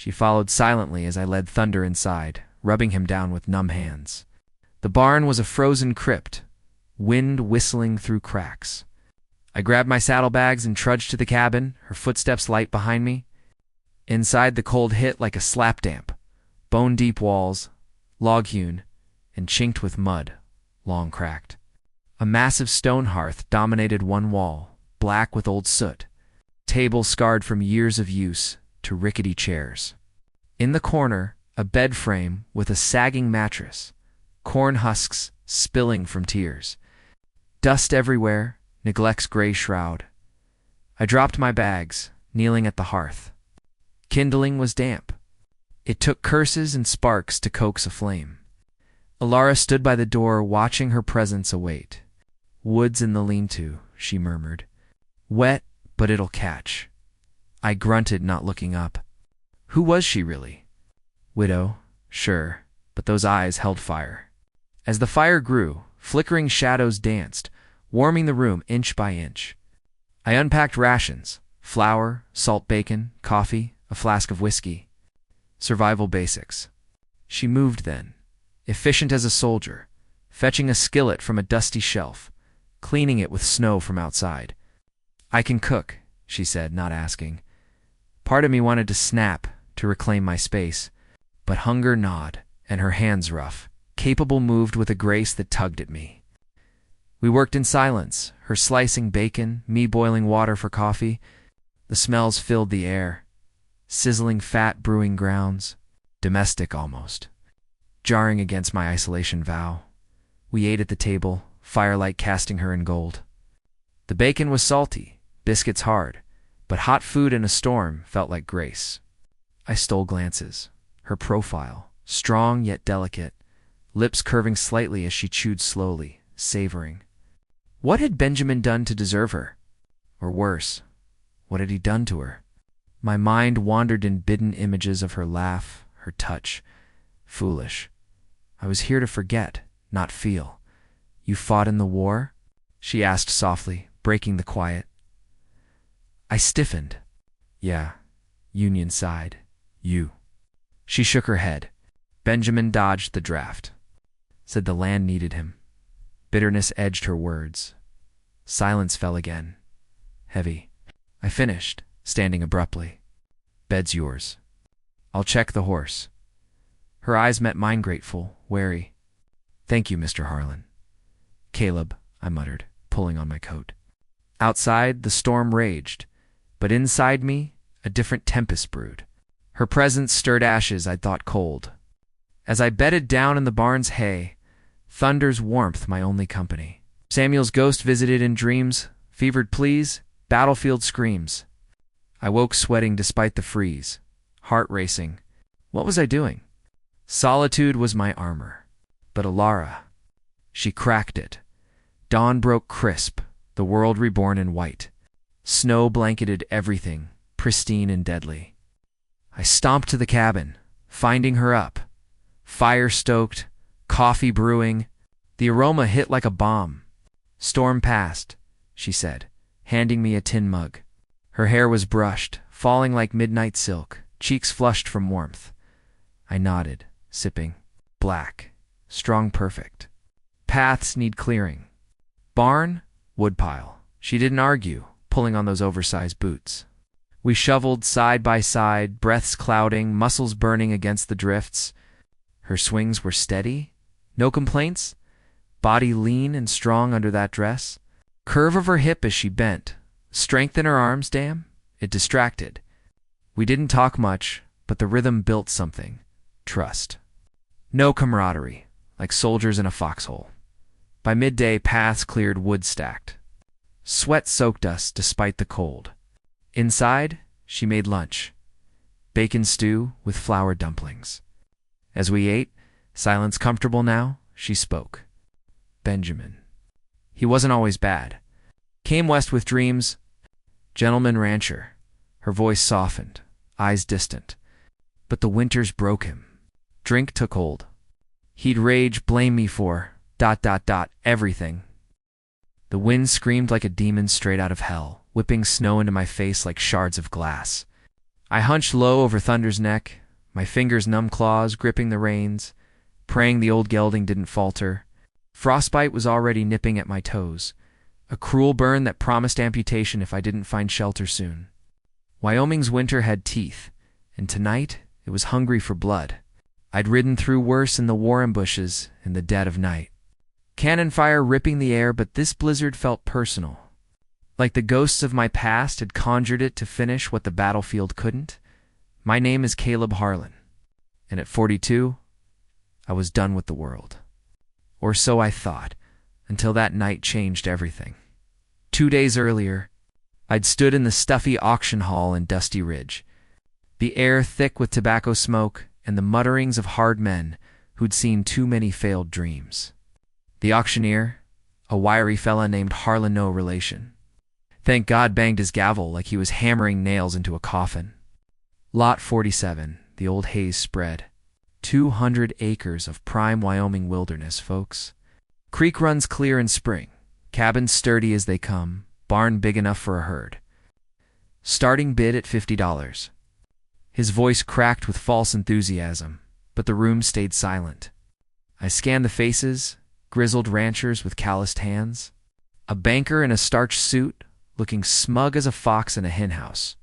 She followed silently as I led Thunder inside, rubbing him down with numb hands. The barn was a frozen crypt, wind whistling through cracks. I grabbed my saddlebags and trudged to the cabin, her footsteps light behind me. Inside, the cold hit like a slap damp. Bone-deep walls, log-hewn, and chinked with mud, long cracked. A massive stone hearth dominated one wall, black with old soot. Table scarred from years of use to rickety chairs. In the corner, a bed frame with a sagging mattress, corn husks spilling from tears. Dust everywhere, neglect's gray shroud. I dropped my bags, kneeling at the hearth. Kindling was damp. It took curses and sparks to coax a flame. Alara stood by the door, watching her presence await. "Wood's in the lean-to," she murmured. "Wet, but it'll catch." I grunted, not looking up. Who was she really? Widow, sure, but those eyes held fire. As the fire grew, flickering shadows danced, warming the room inch by inch. I unpacked rations: flour, salt bacon, coffee, a flask of whiskey. Survival basics. She moved then, efficient as a soldier, fetching a skillet from a dusty shelf, cleaning it with snow from outside. "I can cook," she said, not asking. Part of me wanted to snap, to reclaim my space, but hunger gnawed, and her hands rough, capable moved with a grace that tugged at me. We worked in silence, her slicing bacon, me boiling water for coffee. The smells filled the air. Sizzling fat brewing grounds, domestic almost, jarring against my isolation vow. We ate at the table, firelight casting her in gold. The bacon was salty, biscuits hard, but hot food in a storm felt like grace. I stole glances. Her profile, strong yet delicate, lips curving slightly as she chewed slowly, savoring. What had Benjamin done to deserve her? Or worse, what had he done to her? My mind wandered in bidden images of her laugh, her touch. Foolish. I was here to forget, not feel. "You fought in the war?" she asked softly, breaking the quiet. I stiffened. "Yeah," Union sighed. "You." She shook her head. "Benjamin dodged the draft. Said the land needed him." Bitterness edged her words. Silence fell again. Heavy. I finished, standing abruptly. "Bed's yours. I'll check the horse." Her eyes met mine, grateful, wary. "Thank you, Mr. Harlan." "Caleb," I muttered, pulling on my coat. Outside, the storm raged, but inside me, a different tempest brewed. Her presence stirred ashes I'd thought cold. As I bedded down in the barn's hay, Thunder's warmth my only company. Samuel's ghost visited in dreams, fevered pleas, battlefield screams. I woke sweating despite the freeze, heart racing. What was I doing? Solitude was my armor. But Alara, she cracked it. Dawn broke crisp, the world reborn in white. Snow blanketed everything, pristine and deadly. I stomped to the cabin, finding her up. Fire stoked, coffee brewing. The aroma hit like a bomb. "Storm passed," she said, handing me a tin mug. Her hair was brushed, falling like midnight silk, cheeks flushed from warmth. I nodded, sipping. Black, strong, perfect. Paths need clearing. Barn, woodpile. She didn't argue, pulling on those oversized boots. We shoveled side by side, breaths clouding, muscles burning against the drifts. Her swings were steady, no complaints, body lean and strong under that dress. Curve of her hip as she bent, strength in her arms, damn, it distracted. We didn't talk much, but the rhythm built something. Trust. No camaraderie, like soldiers in a foxhole. By midday, paths cleared, wood stacked. Sweat soaked us despite the cold. Inside, she made lunch. Bacon stew with flour dumplings. As we ate, silence comfortable now, she spoke. "Benjamin. He wasn't always bad. Came west with dreams. Gentleman rancher." Her voice softened, eyes distant. "But the winters broke him. Drink took hold. He'd rage, blame me for ... everything." The wind screamed like a demon straight out of hell, whipping snow into my face like shards of glass. I hunched low over Thunder's neck, my fingers numb claws gripping the reins, praying the old gelding didn't falter. Frostbite was already nipping at my toes, a cruel burn that promised amputation if I didn't find shelter soon. Wyoming's winter had teeth, and tonight it was hungry for blood. I'd ridden through worse in the warren bushes in the dead of night. Cannon fire ripping the air, but this blizzard felt personal. Like the ghosts of my past had conjured it to finish what the battlefield couldn't. My name is Caleb Harlan, and at 42, I was done with the world. Or so I thought, until that night changed everything. 2 days earlier, I'd stood in the stuffy auction hall in Dusty Ridge, the air thick with tobacco smoke and the mutterings of hard men who'd seen too many failed dreams. The auctioneer, a wiry fella named Harlan, no relation. Thank God, banged his gavel like he was hammering nails into a coffin. Lot 47, the old Hayes spread. 200 acres of prime Wyoming wilderness, folks. Creek runs clear in spring, cabins sturdy as they come, barn big enough for a herd. Starting bid at $50. His voice cracked with false enthusiasm, but the room stayed silent. I scanned the faces, grizzled ranchers with calloused hands, a banker in a starched suit, looking smug as a fox in a henhouse,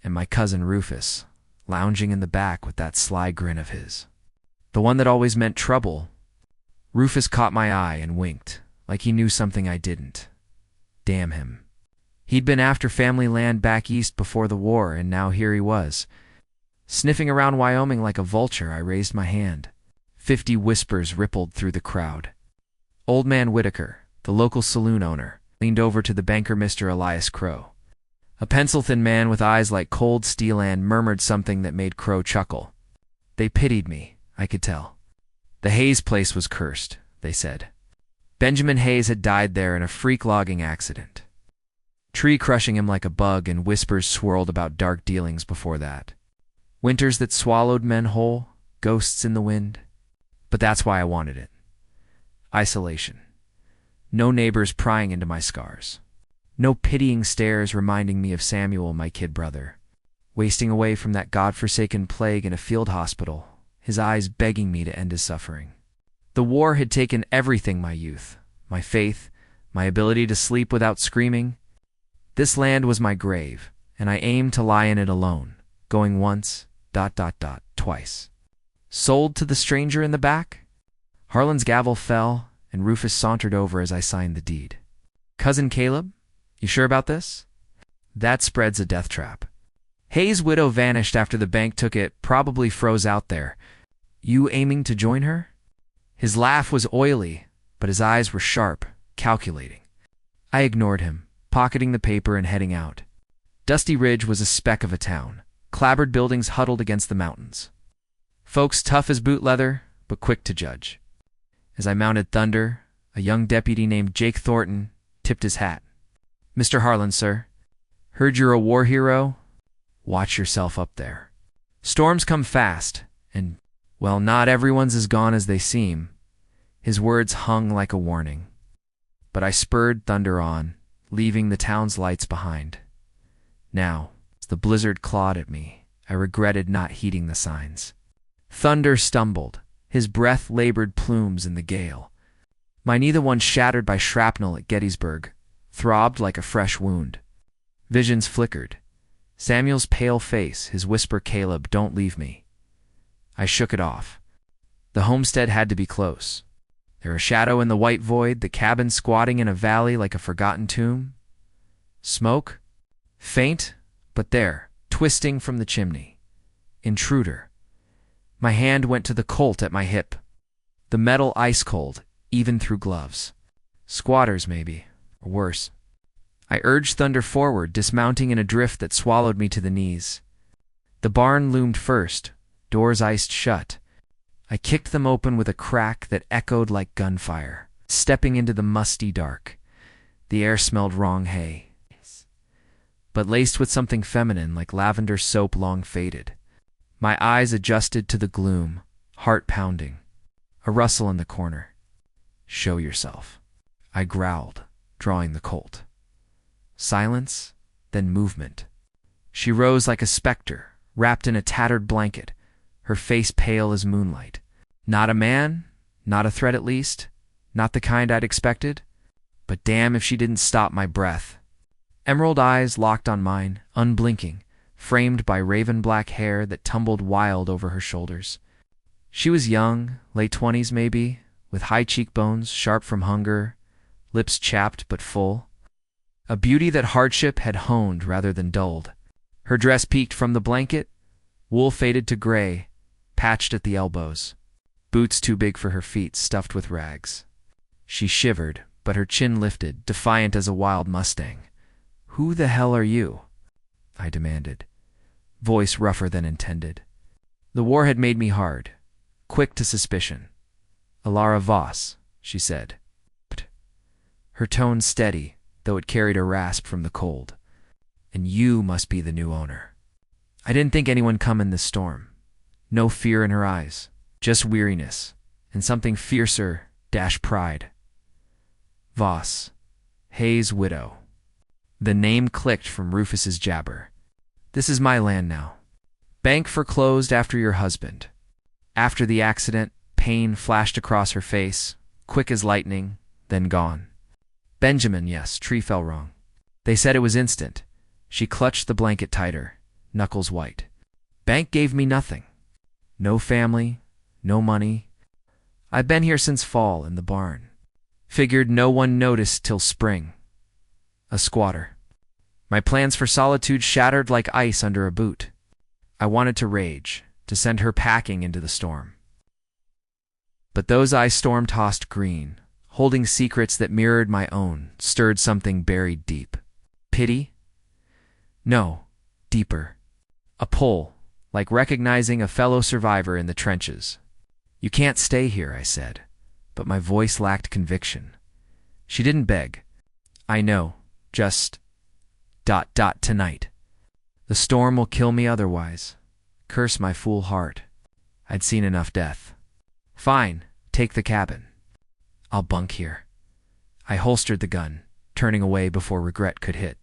and my cousin Rufus, lounging in the back with that sly grin of his. The one that always meant trouble. Rufus caught my eye and winked, like he knew something I didn't. Damn him. He'd been after family land back east before the war, and now here he was. Sniffing around Wyoming like a vulture, I raised my hand. 50 whispers rippled through the crowd. Old Man Whitaker, the local saloon owner, leaned over to the banker, Mr. Elias Crow. A pencil-thin man with eyes like cold steel and murmured something that made Crow chuckle. They pitied me, I could tell. The Hayes place was cursed, they said. Benjamin Hayes had died there in a freak logging accident. Tree crushing him like a bug, and whispers swirled about dark dealings before that. Winters that swallowed men whole, ghosts in the wind. But that's why I wanted it. Isolation. No neighbors prying into my scars. No pitying stares reminding me of Samuel, my kid brother, wasting away from that godforsaken plague in a field hospital, his eyes begging me to end his suffering. The war had taken everything: my youth, my faith, my ability to sleep without screaming. This land was my grave, and I aimed to lie in it alone, going once, twice. Sold to the stranger in the back? Harlan's gavel fell, and Rufus sauntered over as I signed the deed. Cousin Caleb, you sure about this? That spread's a death trap. Hayes' widow vanished after the bank took it, probably froze out there. You aiming to join her? His laugh was oily, but his eyes were sharp, calculating. I ignored him, pocketing the paper and heading out. Dusty Ridge was a speck of a town, clapboard buildings huddled against the mountains. Folks tough as boot leather, but quick to judge. As I mounted Thunder, a young deputy named Jake Thornton tipped his hat. Mr. Harlan, sir. Heard you're a war hero? Watch yourself up there. Storms come fast, and, well, not everyone's as gone as they seem. His words hung like a warning. But I spurred Thunder on, leaving the town's lights behind. Now, as the blizzard clawed at me, I regretted not heeding the signs. Thunder stumbled, his breath labored plumes in the gale. My knee, the one shattered by shrapnel at Gettysburg, throbbed like a fresh wound. Visions flickered. Samuel's pale face, his whisper, Caleb, don't leave me. I shook it off. The homestead had to be close. There a shadow in the white void, the cabin squatting in a valley like a forgotten tomb. Smoke? Faint, but there, twisting from the chimney. Intruder. My hand went to the Colt at my hip. The metal ice cold, even through gloves. Squatters, maybe, or worse. I urged Thunder forward, dismounting in a drift that swallowed me to the knees. The barn loomed first, doors iced shut. I kicked them open with a crack that echoed like gunfire, stepping into the musty dark. The air smelled wrong hay, but laced with something feminine like lavender soap long faded. My eyes adjusted to the gloom, heart pounding. A rustle in the corner. Show yourself. I growled, drawing the Colt. Silence, then movement. She rose like a specter, wrapped in a tattered blanket, her face pale as moonlight. Not a man, not a threat at least, not the kind I'd expected, but damn if she didn't stop my breath. Emerald eyes locked on mine, unblinking, framed by raven-black hair that tumbled wild over her shoulders. She was young, late 20s maybe, with high cheekbones, sharp from hunger, lips chapped but full. A beauty that hardship had honed rather than dulled. Her dress peeked from the blanket, wool faded to gray, patched at the elbows. Boots too big for her feet, stuffed with rags. She shivered, but her chin lifted, defiant as a wild mustang. "Who the hell are you?" I demanded, voice rougher than intended. The war had made me hard, quick to suspicion. "Alara Voss," she said. Her tone steady, though it carried a rasp from the cold. "And you must be the new owner." I didn't think anyone come in this storm. No fear in her eyes, just weariness, and something fiercer, pride. Voss, Hayes' widow. The name clicked from Rufus's jabber. "This is my land now. Bank foreclosed after your husband." After the accident, pain flashed across her face, quick as lightning, then gone. "Benjamin, yes, tree fell wrong. They said it was instant." She clutched the blanket tighter, knuckles white. "Bank gave me nothing. No family, no money. I've been here since fall in the barn. Figured no one noticed till spring. A squatter. My plans for solitude shattered like ice under a boot. I wanted to rage, to send her packing into the storm. But those eyes storm-tossed green, holding secrets that mirrored my own, stirred something buried deep. Pity? No, deeper. A pull, like recognizing a fellow survivor in the trenches. "You can't stay here," I said, but my voice lacked conviction. She didn't beg. "I know, just... tonight. The storm will kill me otherwise. Curse my fool heart. I'd seen enough death. Fine, take the cabin. I'll bunk here." I holstered the gun, turning away before regret could hit.